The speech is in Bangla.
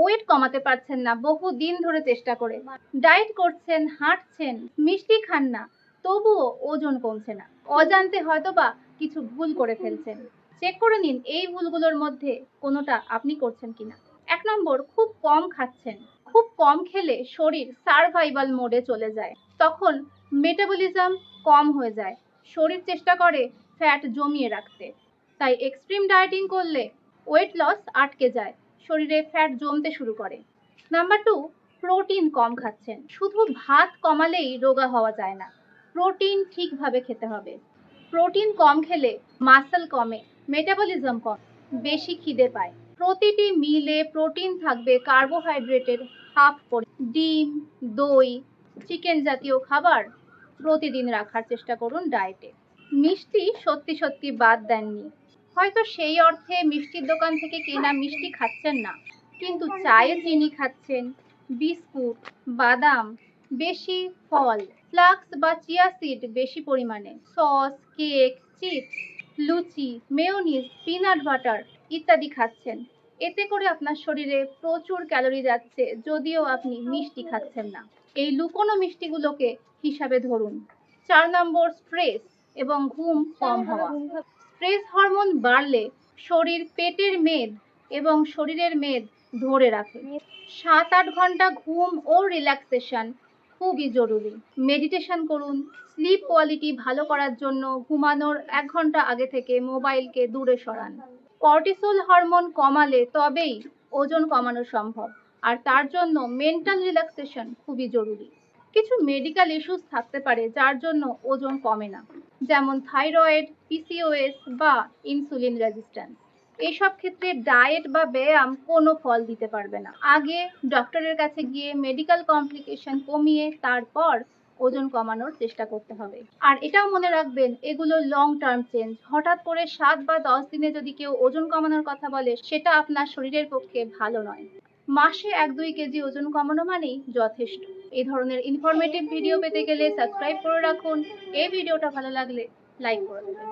ওয়েট কমাতে পারছেন না বহু দিন ধরে চেষ্টা করে, ডায়েট করছেন, হাঁটছেন, মিষ্টি খান না, তবুও ওজন কমছে না। অজান্তে হয়তোবা কিছু ভুল করে ফেলছেন। চেক করে নিন এই ভুলগুলোর মধ্যে কোনোটা আপনি করছেন কিনা। 1 নম্বর, খুব কম খাচ্ছেন। খুব কম খেলে শরীর সার্ভাইভাল মোডে চলে যায়। তখন মেটাবলিজম কম হয়ে যায়। শরীর চেষ্টা করে ফ্যাট জমিয়ে রাখতে। তাই এক্সট্রিম ডায়েটিং করলে ওয়েট লস আটকে যায়, শরীরে ফ্যাট জমতে শুরু করে। নাম্বার 2, প্রোটিন কম খাচ্ছেন। শুধু ভাত কমালেই রোগা হওয়া যায় না, প্রোটিন ঠিকভাবে খেতে হবে। প্রোটিন কম খেলে মাসল কমে, মেটাবলিজম কম, বেশি খিদে পায়। প্রতিটি মিলে প্রোটিন থাকবে কার্বোহাইড্রেটের হাফ করে। ডিম, দই, চিকেন জাতীয় খাবার প্রতিদিন রাখার চেষ্টা করুন ডায়েটে। মিষ্টি সত্যি সত্যি বাদ দেননি, হয়তো সেই অর্থে মিষ্টির দোকান থেকে কেনা মিষ্টি খাচ্ছেন না, কিন্তু চায়ে চিনি খাচ্ছেন, বিস্কুট, বাদাম, বেশি ফল, ফ্লাক্স বা চিয়া সিড বেশি পরিমাণে, সস, কেক, চিপস, লুচি, মেয়োনিজ, পিনাট বাটার ইত্যাদি খাচ্ছেন। এতে করে আপনার শরীরে প্রচুর ক্যালোরি যাচ্ছে, যদিও আপনি মিষ্টি খাচ্ছেন না। এই লুকোনো মিষ্টিগুলোকে হিসাবে ধরুন। 4 নম্বর, স্ট্রেস এবং ঘুম কম হওয়া। স্ট্রেস হরমোন বাড়লে শরীর পেটের মেদ এবং শরীরের মেদ ধরে রাখে। 7-8 ঘন্টা ঘুম ও রিল্যাক্সেশন খুবই জরুরি। মেডিটেশন করুন। স্লিপ কোয়ালিটি ভালো করার জন্য ঘুমানোর 1 ঘন্টা আগে থেকে মোবাইলকে দূরে সরান। কর্টিসল হরমোন কমালে তবেই ওজন কমানো সম্ভব, আর তার জন্য মেন্টাল রিল্যাক্সেশন খুবই জরুরি। কিছু মেডিকেল ইস্যুস থাকতে পারে যার জন্য ওজন কমে না, যেমন থাইরয়েড, পিসিওএস বা ইনসুলিন রেজিস্ট্যান্স। এইসব ক্ষেত্রে ডায়েট বা ব্যায়াম কোনো ফল দিতে পারবে না। আগে ডক্টরের কাছে গিয়ে মেডিকেল কমপ্লিকেশন কমিয়ে তারপর ওজন কমানোর চেষ্টা করতে হবে। আর এটাও মনে রাখবেন, এগুলো লং টার্ম চেঞ্জ। হঠাৎ করে 7 বা 10 দিনে যদি কেউ ওজন কমানোর কথা বলে, সেটা আপনার শরীরের পক্ষে ভালো নয়। মাসে 1-2 কেজি ওজন কমানো মানেই যথেষ্ট। এই ধরনের ইনফরমেটিভ ভিডিও পেতে গেলে সাবস্ক্রাইব করে রাখুন। এই ভিডিওটা ভালো লাগলে লাইক করে দেবেন।